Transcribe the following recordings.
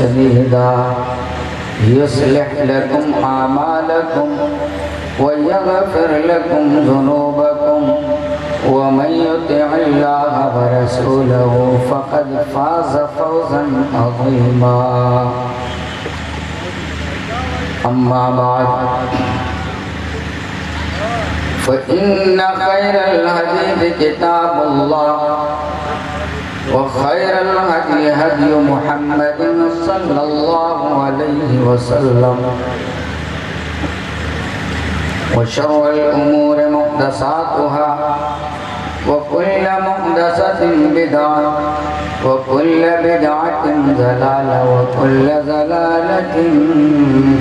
सदीदा युस्लिह लकुम आमालकुम व यगफिर लकुम ज़ुनूबकुम व मन युति'िल्लाह व रसूलहु फ़क़द फ़ाज़ फ़ौज़न अज़ीमा। अम्मा बाद फ़इन्न खैरल हदीस किताबुल्लाह व खैरल हदी हदी मुहम्मदिन सल्लल्लाहु अलैहि वसल्लम व शर्रुल उमूरि मुहदसातुहा व कुल्लु मुहदसतिन बिदअह व कुल्लु बिदअतिन ज़लालह व कुल्लु ज़लालतिन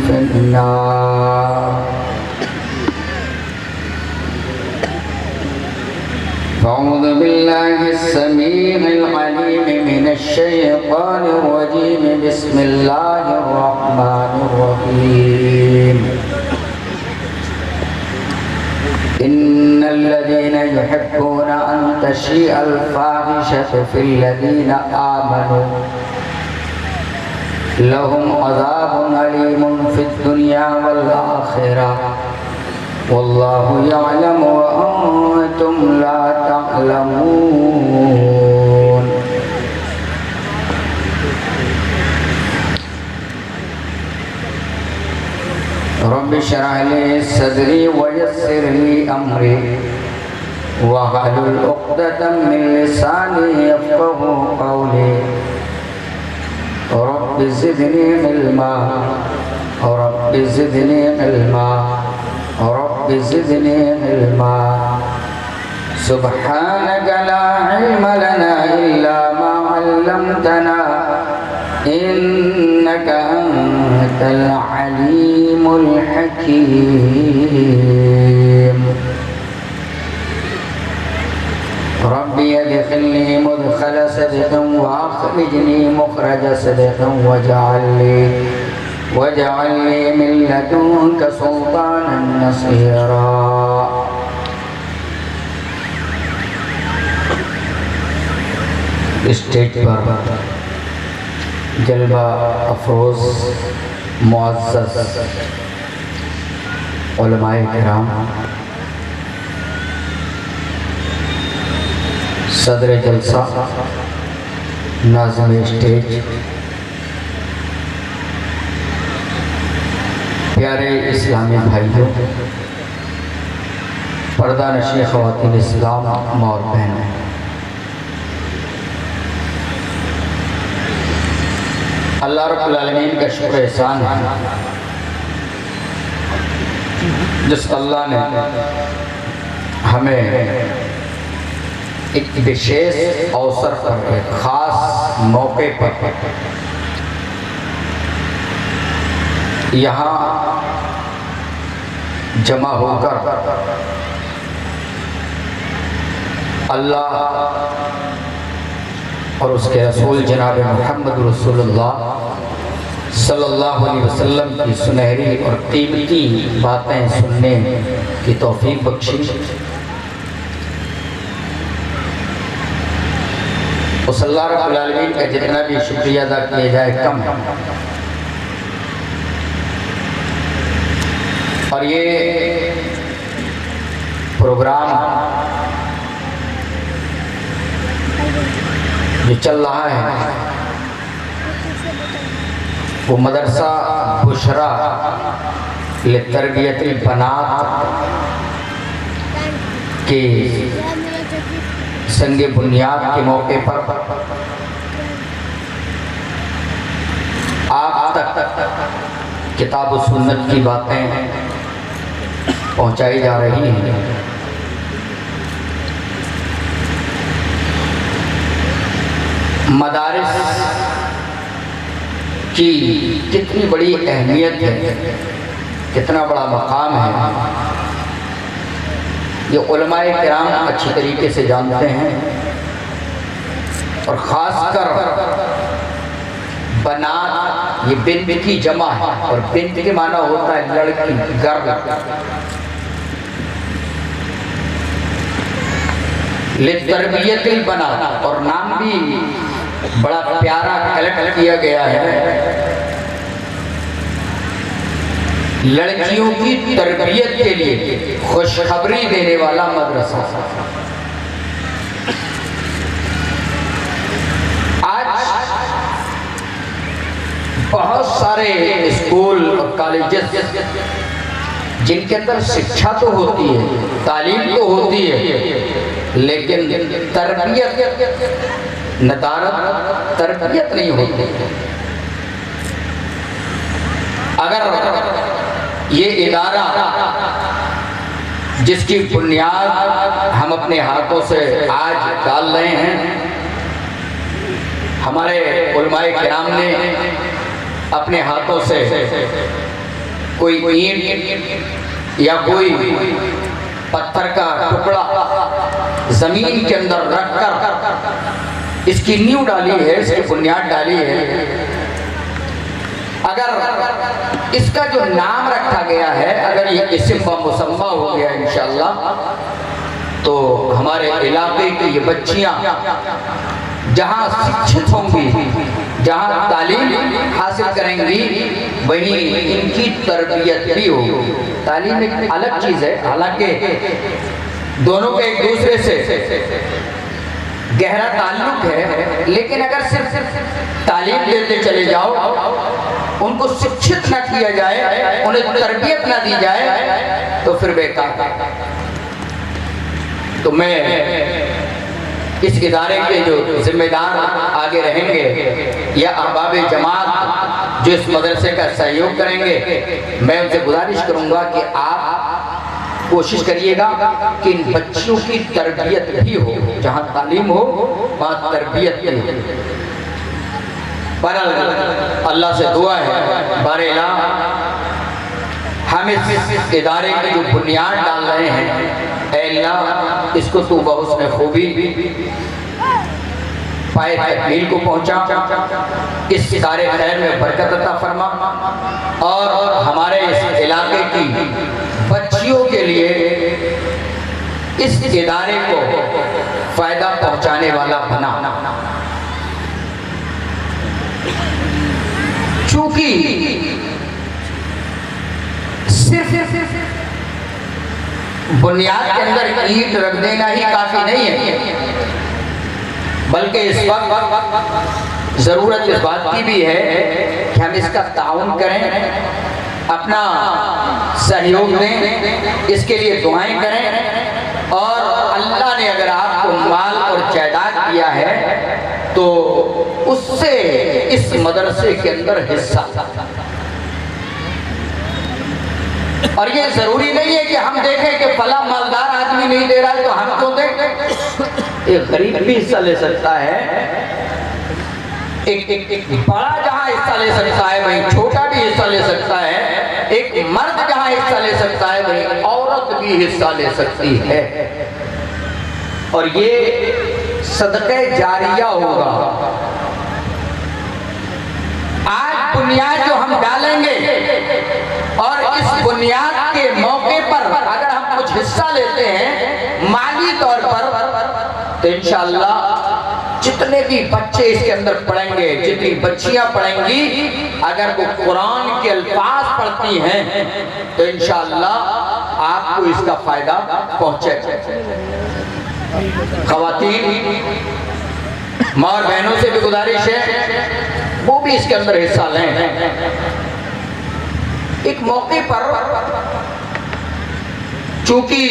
फिन्नार। अऊज़ु बिल्लाहिस समीइल अलीम मिनश शैतानिर रजीम। बिस्मिल्लाहिर रहमानिर रहीम। इन्नल्लज़ीना युहिब्बूना अन तशीअल फ़ाहिशतु फ़िल्लज़ीना आमनू लहुम अज़ाबुन अलीमुन फ़िद्दुनिया वल आखिरह वल्लाहु यअलमु व अंतुम ला तअलमून। रब्बि इश्रह ली सदरी व यस्सिर ली अमरी वहलुल उक़दतम मिन लिसानी यफ़क़हू क़ौली। Rabbi ज़िदनी इल्मा rabbi ज़िदनी इल्मा rabbi ज़िदनी इल्मा। सुब्हानक ला इल्म लना इल्ला मा अल्लमतना इन्नका अंतल अलीमुल हकीम। रब्बि अदखिलनी मुदखल सिद्क़िन व अखरिजनी मुखरज सिद्क़िन वजअल ली मिन लदुनक सुल्तानन नसीरा। स्टेज पर जलवा अफरोज़ मुअज़्ज़ज़ उलमाए किराम, सदर जलसा, नाज़िम स्टेज, प्यारे इस्लामी भाइयों, पर्दा नशीं ख़वातीन इस्लाम और बहनों, अल्लाह रब्बुल आलमीन का शुक्र एहसान है जिस अल्लाह ने हमें एक विशेष अवसर पर, एक ख़ास मौके पर यहाँ जमा होकर अल्लाह और उसके रसूल जनाब मोहम्मद रसूलुल्लाह सल्लल्लाहु अलैहि वसल्लम की सुनहरी और कीमती बातें सुनने की तौफीक बख्शी। उस अल्लाह रब्बुल आलमीन का जितना भी शुक्रिया अदा किया जाए कम है। और ये प्रोग्राम जो चल रहा है वो मदरसा बुशरा लितरबियतिल बनात के संगे बुनियाद के मौके पर आप तक किताब व सुन्नत की बातें पहुंचाई जा रही हैं। मदारिस की कितनी बड़ी अहमियत है, कितना बड़ा मकाम है, ये उलमाए किराम अच्छी तरीके से जानते हैं। और ख़ासकर बनात, ये बिन्त की जमा है और बिन्त के माना होता है लड़की, गर्ल। लितरबियतिल बनात, और नाम भी बड़ा प्यारा कलेक्ट किया गया है। लड़कियों की तरबियत के लिए खुशखबरी देने वाला मदरसा। आज बहुत सारे स्कूल और कॉलेजेस जिनके अंदर शिक्षा तो होती है, तालीम तो होती है, लेकिन तरबियत, नदारत, तरबियत नहीं होती। अगर ये इदारा जिसकी बुनियाद हम अपने हाथों से आज डाल रहे हैं, हमारे उलमाए किराम ने अपने हाथों से कोई ईंट या कोई पत्थर का टुकड़ा जमीन के अंदर रखकर इसकी नींव डाली है, इसकी बुनियाद डाली है। अगर इसका जो नाम रखा गया है, अगर ये इस्म व मुसम्मा हो गया इंशाअल्लाह, तो हमारे इलाके की ये बच्चियां जहाँ शिक्षित होंगी, जहाँ तालीम हासिल करेंगी, वहीं इनकी तरबियत भी होगी। तालीम एक अलग चीज़ है, हालांकि दोनों के एक दूसरे से गहरा ताल्लुक है, लेकिन अगर सिर्फ तालीम देते चले जाओ, उनको शिक्षित न किया जाए, उन्हें तरबियत न दी जाए, तो फिर बेकार। तो मैं इस इदारे के जो जिम्मेदार आगे रहेंगे या अहबाब जमात जो इस मदरसे का सहयोग करेंगे, मैं उनसे गुजारिश करूंगा कि आप कोशिश करिएगा कि इन बच्चों की तरबियत भी हो, जहाँ तालीम हो वहाँ तरबियत भी हो। पर अल्लाह से दुआ है, बारेला हम इस इदारे की जो बुनियाद डाल रहे हैं, अल्लाह इसको तू बहुस्न खूबी पाए तकमील को पहुंचा, इस इदारे खैर में बरकत अता फरमा और हमारे इस इलाके की बच्चियों के लिए इस इदारे को फायदा पहुंचाने वाला बना। चूंकि सिर्फ बुनियाद के अंदर ईंट रख देना ही काफी नहीं है, बल्कि इस वक्त जरूरत इस बात की भी है कि हम इसका ताउन करें, अपना सहयोग दें, इसके लिए दुआएं करें। और अल्लाह ने अगर आपको माल और जायदाद दिया है तो उससे इस मदरसे के अंदर हिस्सा। और ये जरूरी नहीं है कि हम देखें कि फला मालदार आदमी नहीं दे रहा है तो हम क्यों दें। एक गरीब भी हिस्सा ले सकता है, एक बड़ा जहां हिस्सा ले सकता है वहीं छोटा भी हिस्सा ले सकता है, एक मर्द जहां हिस्सा ले सकता है वहीं औरत भी हिस्सा ले सकती है। और ये सदक़े जारिया होगा। आज बुनियाद जो हम डालेंगे और इस बुनियाद के मौके पर अगर हम कुछ हिस्सा लेते हैं माली तौर पर, तो इंशाअल्लाह जितने भी बच्चे इसके अंदर पढ़ेंगे, जितनी बच्चियां पढ़ेंगी, अगर वो कुरान के अल्फाज पढ़ती हैं तो इंशाअल्लाह आपको इसका फायदा पहुंचेगा। खवातीन माँ और बहनों से भी गुजारिश है वो भी इसके अंदर हिस्सा लें। एक मौके पर चूंकि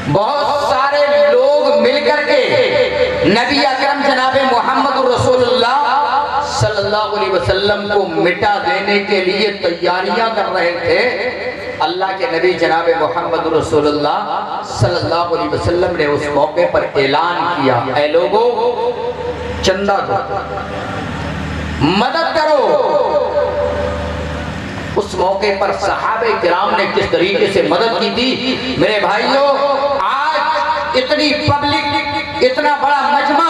बहुत सारे लोग मिलकर के नबी अकरम जनाबे मोहम्मद रसूलुल्लाह सल्लल्लाहु अलैहि वसल्लम को मिटा देने के लिए तैयारियां कर रहे थे, अल्लाह के नबी जनाबे मोहम्मद रसूलुल्लाह सल्लल्लाहु अलैहि वसल्लम ने उस मौके पर ऐलान किया, ऐ लोगों चंदा दो, मदद करो। उस मौके पर सहाबे किराम ने किस तरीके से मदद की थी। मेरे भाइयों, आज इतनी पब्लिक, इतना बड़ा मजमा,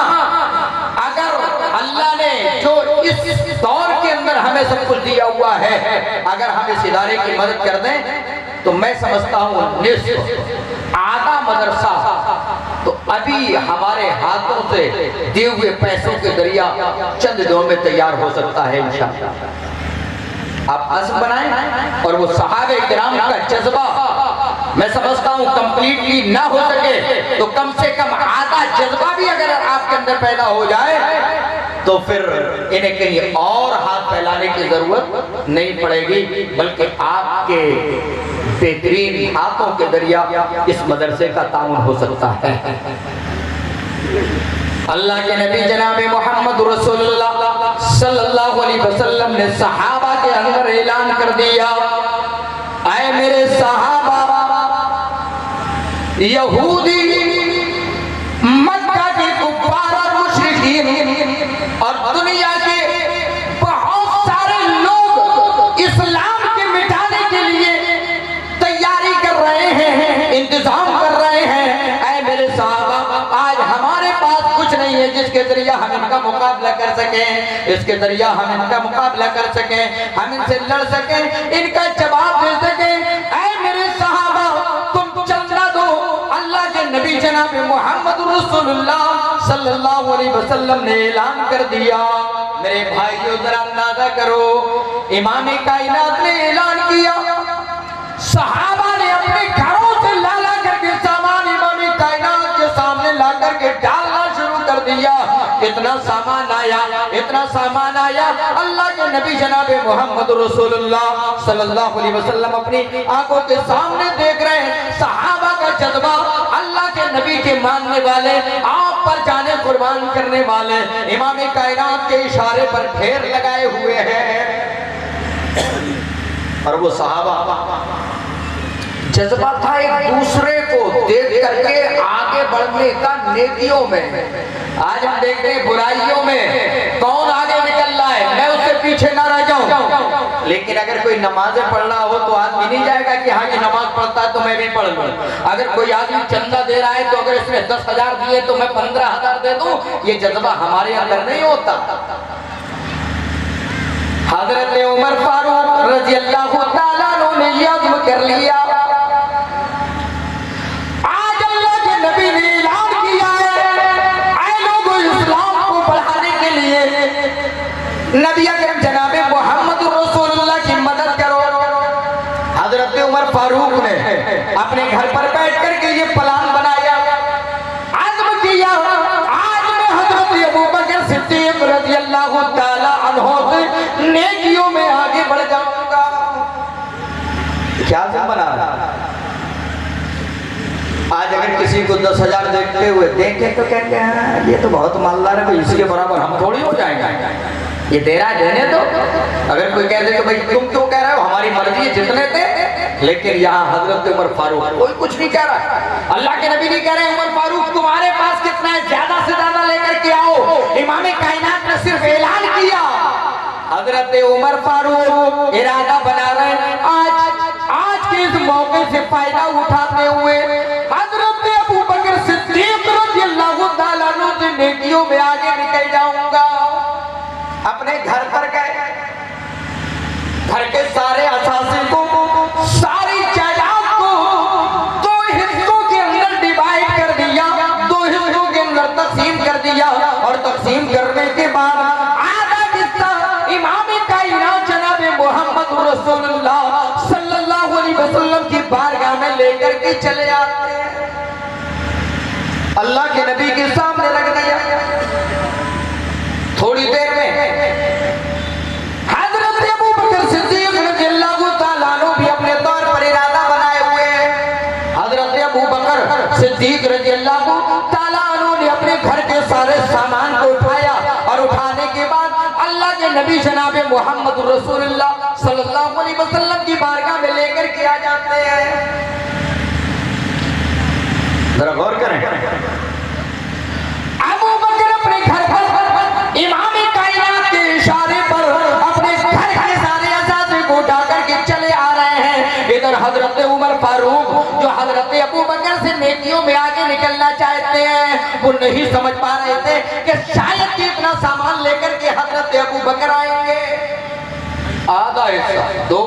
अगर अल्लाह ने जो इस दौर के अंदर हमें सब कुछ दिया हुआ है, अगर हम इस इदारे की मदद कर दें तो मैं समझता हूँ आधा मदरसा तो अभी हमारे हाथों से दिए हुए पैसों के दरिया चंद दिनों में तैयार हो सकता है इंशाअल्लाह। आप अज़्म बनाएं और वो सहाबे किराम का जज्बा मैं समझता हूँ कंप्लीटली ना हो सके तो कम से कम आधा जज्बा भी अगर आपके अंदर पैदा हो जाए तो फिर इन्हें कहीं और हाथ फैलाने की जरूरत नहीं पड़ेगी, बल्कि आपके बेहतरीन हाथों के जरिया इस मदरसे का ताउन हो सकता है। अल्लाह के नबी जनाब मोहम्मद रसूलुल्लाह सल्लल्लाहु अलैहि वसल्लम ने सहाबा के अंदर ऐलान कर दिया, ऐ मेरे सहाबा, यहूदी, मक्का के कुफ्फार और मुशरिकीन और दुनिया के बहुत सारे लोग इस्लाम के मिटाने के लिए तैयारी कर रहे हैं, इंतजाम कर रहे हैं। ऐ मेरे सहाबा, आज हमारे पास कुछ नहीं है जिसके जरिए हम इनका मुकाबला कर सकें, इसके जरिए हम इनका मुकाबला कर सकें, हम इनसे लड़ सकें, इनका जवाब दे सकें। ऐ मेरे सहाबा, तुम चंदा दो। अल्लाह के नबी जनाब मोहम्मद रसूलुल्लाह सल्लल्लाहु अलैहि वसल्लम ने ऐलान कर दिया। मेरे भाइयों जरा अंदाजा करो, इमाम कायनात ने ऐलान किया, सहाबा ने अपने घरों से ला करके सामान इमाम कायनात के सामने ला करके डालना शुरू कर दिया। इतना सामान आया, इतना सामान आया, अल्लाह के नबी जनाब मोहम्मद रसूलुल्लाह सल्लल्लाहु अलैहि वसल्लम अपनी आंखों के सामने देख रहे हैं। सहाबा का जज्बा, अल्लाह के नबी के मानने वाले, आप पर जाने कुर्बान करने वाले इमाम कायनात के इशारे पर ढेर लगाए हुए हैं। और वो सहाबा जज्बा था एक दूसरे को देख करके आगे बढ़ने का नेकियों में। आज हम देखते हैं बुराइयों में कौन आगे निकल रहा है, मैं उससे पीछे ना रह जाऊं। लेकिन अगर कोई नमाजें पढ़ रहा हो तो आदमी नहीं जाएगा कि हाँ ये नमाज पढ़ता है तो मैं भी पढ़ लूं। अगर कोई आदमी चंदा दे रहा है तो अगर इसने 10,000 दिए तो मैं 15,000 दे दूं, ये जज्बा हमारे अंदर नहीं होता। हजरत उमर फारूक रजी अल्लाह तआला अन्हु ने ये अज़्म कर लिया, आज अल्लाह के नबी ने ऐलान किया है, ऐ लोगों, इस्लाम को बढ़ाने के लिए नबी अकरम जनाबे मोहम्मद रसूलुल्लाह की मदद करो। हजरत उमर फारूक ने अपने घर पर बैठ करके ये प्लान बनाया, अज़्म किया, आज मैं हजरत अबू बकर सिद्दीक रज़ी अल्लाह तआला अन्हु से नेकियों में आगे बढ़ जाऊंगा। क्या बना आज अगर किसी को 10,000 देखते हुए देखे तो कहते हैं ये तो बहुत मालदार है भाई, इसके बराबर हम थोड़ी हो जाएंगे, ये दे रहा है देने दो। अगर कोई कह दे कि भाई तुम क्यों कह रहे हो, हमारी मर्जी है जितने थे। लेकिन यहाँ हजरत उमर फारूक कोई कुछ नहीं कह रहा है, अल्लाह के नबी नहीं कह रहे उमर फारूक तुम्हारे पास कितना है, ज्यादा से ज्यादा लेकर के आओ। इमाम कायनात ने सिर्फ ऐलान किया, हजरत उमर फारूक इरादा बना रहे हैं आज के इस मौके से फायदा उठाते हुए हजरत अबू बकर सिद्दीक रज़ियल्लाहु ताला अन्हु से नेकियों में आगे निकल जाऊंगा। अपने घर पर गए, घर के सारे असासे को, सारी जायदाद को दो हिस्सों के अंदर डिवाइड कर दिया, दो हिस्सों के अंदर तकसीम कर दिया। और तकसीम करने के बाद आधा हिस्सा इमाम कायनात जनाब मोहम्मद रसूलुल्लाह सल्लल्लाहु अलैहि वसल्लम की बारगाह में लेकर के चले आते हैं, अल्लाह के नबी के सामने रख दिया। थोड़ी देर में हजरत अबू बकर सिद्दीक रज़ियल्लाहु ताला अन्हु भी अपने तौर पर इरादा बनाए हुए हैं। हजरत अबू बकर सिद्दीक रज़ियल्लाहु ताला अन्हु ने अपने घर के सारे सामान को उठाया और उठाने के बाद अल्लाह के नबी जनाब मोहम्मद रसूलुल्लाह सल्लल्लाहु अलैहि वसल्लम की बारगाह में लेकर के आ जाते हैं। जरा गौर करें, अबू बकर अपने घर पर इमाम कायनात के इशारे पर अपने घर के सारे असासे को उठा करके चले आ रहे हैं। इधर हजरत उमर फारूक जो हजरत अबू बकर से नेकियों में आगे निकलना चाहते हैं, वो नहीं समझ पा रहे थे कि शायद कि इतना सामान लेकर के हजरत अबू बकर आएंगे। आधा हिस्सा दो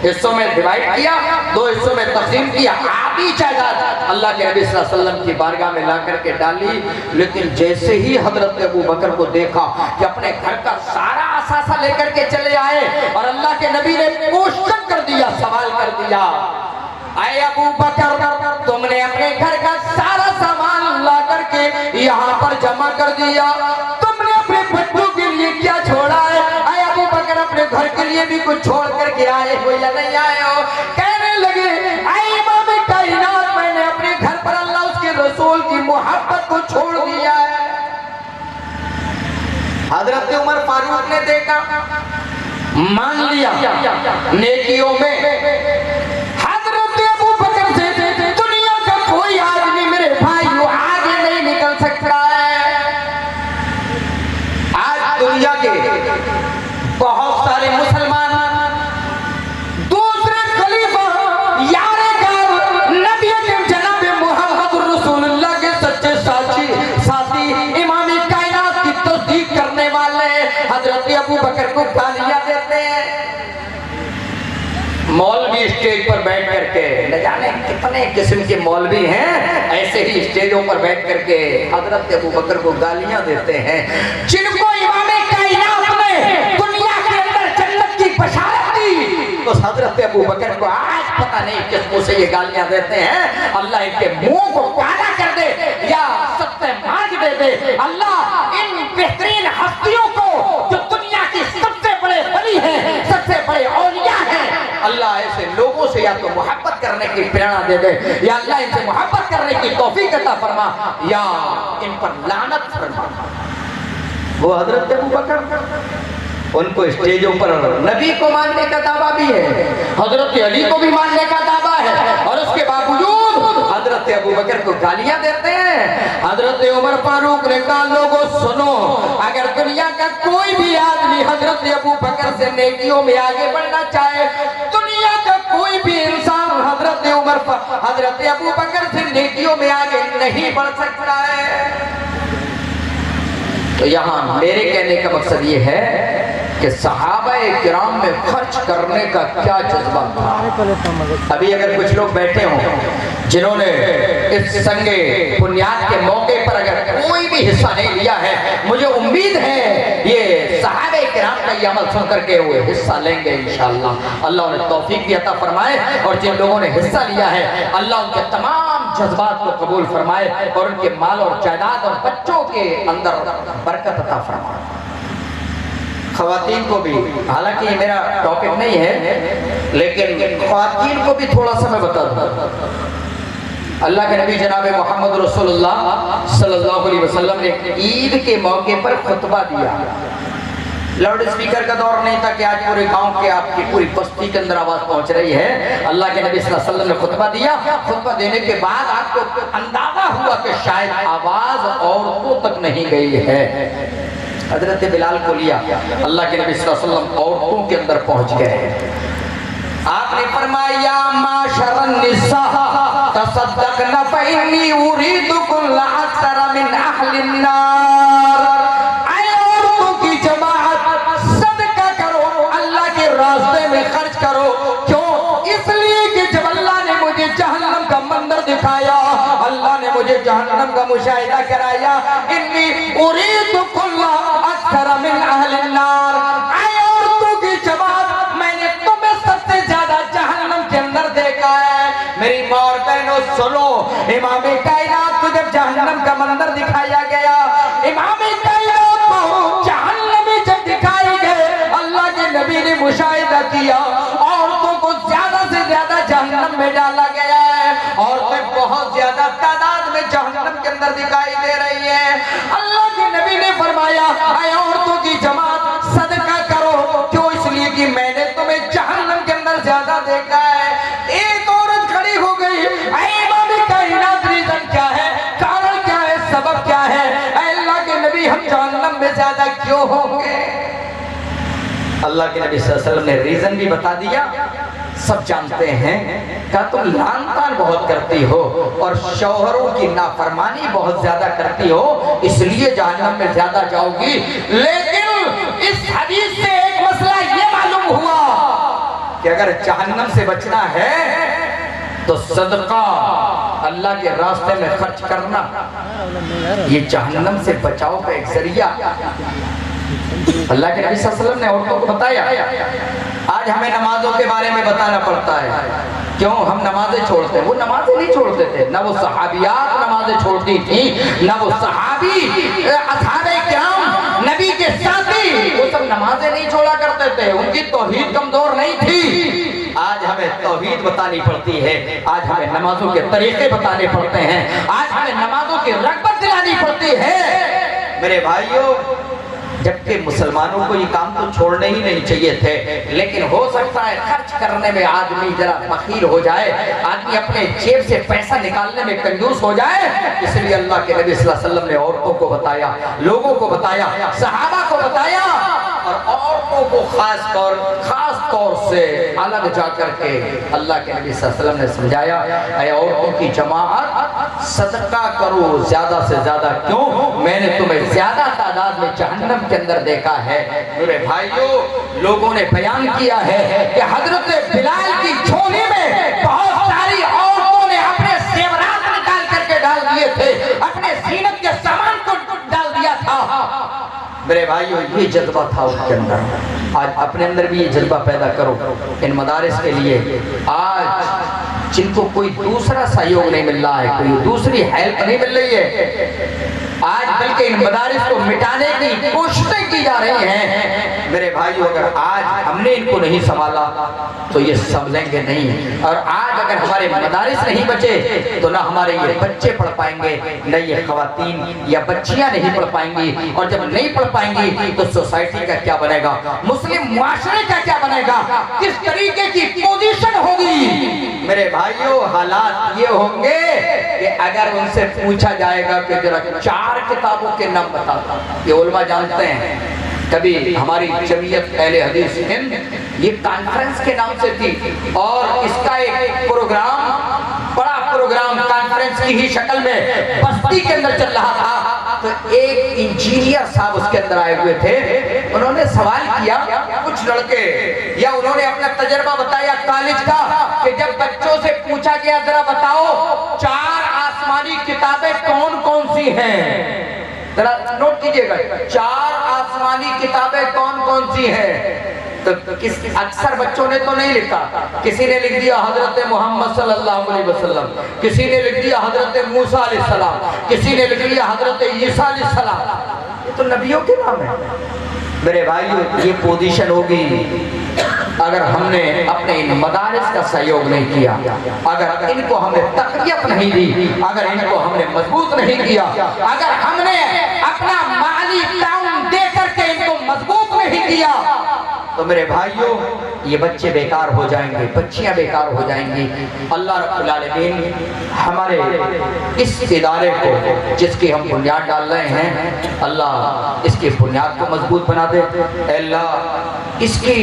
हिस्सों में डिवाइड किया, 2 हिस्सों में तकसीम किया, आधी जायदाद अल्लाह के नबी सल्लल्लाहु अलैहि वसल्लम की बारगाह में ला करके डाली। लेकिन जैसे ही हजरत अबू बकर को देखा कि अपने घर का सारा असासा लेकर के चले आए, और अल्लाह के नबी ने क्वेश्चन कर दिया, सवाल कर दिया, आए अबू बकर, तुमने अपने घर का सारा सामान ला करके यहाँ पर जमा कर दिया, तुमने अपने बच्चों के लिए क्या छोड़ा है? आए अबू बकर, अपने घर के लिए भी कुछ छोड़ करके आए हो या नहीं आए हो? कहने लगे, आए इमाम कायनात, मैंने अपने घर पर अल्लाह उसके रसूल की मोहब्बत को छोड़ दिया है। हजरत उमर फारूक ने देखा, मान लिया नेकियों में दुनिया का कोई आदमी मेरे भाइयों आगे नहीं निकल सकता है। आज दुनिया के बहुत सारे मुसलमान दूसरे खलीफा यारे नबी जनाब मोहम्मद रसूलुल्लाह के सच्चे साथी इमाम कायनात की तस्दीक करने वाले हजरत अबू बकर को गालियां देते हैं। मौलवी स्टेज पर बैठ करके, न जाने कितने किस्म के मौलवी हैं, ऐसे ही स्टेजों पर बैठ करके हजरत अबू बकर को गालियां देते हैं, जिनको इमाम कायनात ने दुनिया के अंदर जन्नत की बशारत दी। तो हजरत अबू बकर को आज पता नहीं किस मुंह से ये गालियां देते हैं। अल्लाह इनके मुंह को काला कर दे या सत्य मार्ग दे दे। अल्लाह इन बेहतरीन हस्तियों को, जो दुनिया की सबसे बड़े वली हैं, सबसे बड़े औलिया हैं, अल्लाह ऐसे लोगों से या तो मोहब्बत करने की प्रेरणा दे दे, या अल्लाह इनसे मोहब्बत करने की तौफीक अता फरमा, या इन पर लानत फरमा। वो हजरत अबू बकर, उनको स्टेजों पर नबी को मानने का दावा भी है, हजरत अली को भी मानने का दावा है, और उसके बावजूद हजरत अबू बकर को गालियां देते हैं। हजरत उमर फारूक ने कहा, लोगों सुनो, अगर दुनिया का कोई भी आदमी हजरत अबू बकर से नेकियों में आगे बढ़ना चाहे, दुनिया का कोई भी इंसान हजरत अबू बकर से नेकियों में आगे नहीं बढ़ सकता है। तो यहाँ मेरे कहने का मकसद ये है कि सहाबाए किराम में खर्च करने का क्या जज्बा था। अभी अगर कुछ लोग बैठे हों जिन्होंने इस संगे बुनियाद के मौके पर अगर कोई भी हिस्सा नहीं लिया है, मुझे उम्मीद है ये सहाबाए किराम का ये अमल सुन करके वो हिस्सा लेंगे इंशाअल्लाह। अल्लाह उन्हें तौफीक भी अता फरमाए, और जिन लोगों ने हिस्सा लिया है अल्लाह उनके तमाम जज्बात को कबूल फरमाए, और उनके माल और जायदाद और बच्चों के अंदर बरकत अता फरमाए। ख़वातीन को भी, हालांकि ये मेरा टॉपिक नहीं है, लेकिन ख़वातीन को भी थोड़ा सा मैं बता दूं। अल्लाह के नबी जनाब मोहम्मद रसूलुल्लाह सल्लल्लाहु अलैहि वसल्लम ने ईद के मौके पर खुतबा दिया। लाउड स्पीकर का दौर नहीं था कि आज पूरे गांव के आपकी पूरी बस्ती के अंदर आवाज पहुंच रही है। अल्लाह के नबी सल्लल्लाहु अलैहि वसल्लम ने खुतबा दिया। खुतबा देने के बाद आपको अंदाजा हुआ कि शायद आवाज औरतों तक नहीं गई है। हजरत बिलाल को लिया, अल्लाह के नबी सल्लल्लाहु अलैहि वसल्लम औरतों के अंदर पहुंच गए। आपने फरमाया, माशरन निसा तसद्दक़ना फ़इन्नी उरीदु कुल्ला अक्सर मिन अहलिन नार। आए औरतों की जमात, सदका करो, अल्लाह के रास्ते में खर्च करो। क्यों? इसलिए कि जब अल्लाह ने मुझे जहन्नम का मंजर दिखाया, अल्लाह ने मुझे जहन्नम का मुशाहिदा कराया, इन्नी उरीदु कुल्ला अक्सर मिन अहलिन नार। आए औरतों की जमात, मैंने तुम्हें सबसे ज्यादा जहन्नम के अंदर देखा है। मेरी माँ और बहनों सुनो, इमाम कायनात को जब जहन्नम का मंजर दिखाया गया, इमाम कायनात को जहन्नमी जब दिखाए गए, अल्लाह के नबी ने मुशाहिदा किया, औरतों को ज्यादा से ज्यादा जहन्नम में डाला गया है। औरतें बहुत ज्यादा तादाद में जहन्नम के अंदर दिखाई दे रही है। अल्लाह के नबी ने फरमाया, आए औरतों की जमात, सदका करो। क्यों? इसलिए कि मैंने तुम्हें जहन्नम के अंदर ज्यादा देखा है। एक औरत खड़ी हो गई, इमाम कायनात, रीजन क्या है, कारण क्या है, सबब क्या है? अल्लाह के नबी, हम जहन्नम में ज्यादा क्यों होंगे? अल्लाह के नबी सल्लल्लाहु अलैहि वसल्लम ने रीजन भी बता दिया, सब जानते हैं। क्या तुम लान तान बहुत करती हो और शौहरों की नाफरमानी बहुत ज्यादा करती हो, इसलिए जहन्नम में ज्यादा जाओगी। लेकिन इस हदीस से एक मसला ये मालूम हुआ कि अगर जहन्नम से बचना है तो सदका अल्लाह के रास्ते में खर्च करना ये जहन्नम से बचाव का एक जरिया। अल्लाह के नबी सल्लल्लाहु अलैहि वसल्लम ने औरतों को बताया। आज हमें नमाजों के बारे में बताना पड़ता है, क्यों हम नमाजें छोड़ते हैं। वो नमाजें नहीं छोड़ते थे, ना वो सहाबियात नमाजें छोड़ती थी, ना वो सहाबी असहाबे किराम नबी के साथी वो सब नमाजें नहीं छोड़ा करते थे। उनकी तौहीद कमजोर नहीं थी। आज हमें तौहीद बतानी पड़ती है, आज हमें नमाजों के तरीके बताने पड़ते हैं, आज हमें नमाजों की रग़बत दिलानी पड़ती है मेरे भाइयों। जबकि मुसलमानों को ये काम तो छोड़ने ही नहीं चाहिए थे, लेकिन हो सकता है खर्च करने में आदमी जरा बखील हो जाए, आदमी अपने जेब से पैसा निकालने में कंजूस हो जाए। इसलिए अल्लाह के नबी सल्लल्लाहु अलैहि वसल्लम ने औरतों को बताया, लोगों को बताया, सहाबा को बताया, और औरतों को खास तौर से अलग जाकर के अल्लाह के नबी सल्लल्लाहु अलैहि वसल्लम ने समझाया, ऐ औरतों की जमाअत सदका करो ज्यादा से ज्यादा। क्यों? मैंने तुम्हें ज्यादा तादाद में जहन्नम के अंदर देखा है। मेरे भाइयों, लोगों ने बयान किया है कि हजरत बिलाल की झोली में बहुत सारी औरतों ने अपने जेवरात निकाल करके डाल दिए थे, अपने जीनत के सामान को डाल दिया था। मेरे भाइयों, ये जज्बा था उनके अंदर। आज अपने अंदर भी ये जज्बा पैदा करो इन मदारिस के लिए। आज जिनको कोई दूसरा सहयोग नहीं मिल रहा है, कोई दूसरी हेल्प नहीं मिल रही है, आज बल्कि इन मदारिस को मिटाने की कोशिशें की जा रही हैं। मेरे भाइयों, अगर आज हमने इनको नहीं संभाला तो ये संभलेंगे नहीं। और आज अगर हमारे मदारिस नहीं बचे तो ना हमारे ये बच्चे पढ़ पाएंगे, न ये खवातीन या बच्चियां नहीं पढ़ पाएंगी। और जब नहीं पढ़ पाएंगी तो सोसाइटी का क्या बनेगा, मुस्लिम मुआशरे का क्या बनेगा, किस तरीके की पोजीशन होगी। मेरे भाइयों, हालात ये होंगे कि अगर उनसे पूछा जाएगा कि जरा 4 किताबों के नाम बताता, ये उलमा जानते हैं। कभी हमारी जमीयत अहले हदीस हिंद ये कॉन्फ्रेंस के नाम से थी, और इसका एक प्रोग्राम, बड़ा प्रोग्राम कॉन्फ्रेंस की ही शक्ल में बस्ती के अंदर चल रहा था। तो एक इंजीनियर साहब उसके अंदर आए हुए थे। उन्होंने सवाल किया, कुछ लड़के, या उन्होंने अपना तजर्बा बताया कॉलेज का, कि जब बच्चों से पूछा गया जरा बताओ 4 आसमानी किताबें कौन कौन सी हैं, जरा नोट कीजिएगा, 4 आसमानी किताबें कौन कौन सी हैं। तो अक्सर बच्चों ने तो नहीं लिखा, किसी ने लिख दिया हजरत मोहम्मद सल्लल्लाहु अलैहि वसल्लम, किसी ने लिख दिया हजरत मूसा अलैहिस्सलाम, किसी ने लिख दिया हजरत ईसा अलैहिस्सलाम। ये तो नबियों के नाम है। मेरे भाइयों, ये पोजीशन होगी अगर हमने अपने इन मदारिस का सहयोग नहीं किया, अगर इनको हमने तक़वियत नहीं दी, अगर इनको हमने मजबूत नहीं किया, अगर हमने अपना माली ताउन दे करके इनको मजबूत नहीं किया, तो मेरे भाइयों ये बच्चे बेकार हो जाएंगे, बच्चियां बेकार हो जाएंगी। अल्लाह रब्बुल आलमीन हमारे इस इदारे को जिसकी हम बुनियाद डाल रहे हैं, अल्लाह इसकी बुनियाद को मजबूत बना दे। अल्लाह इसकी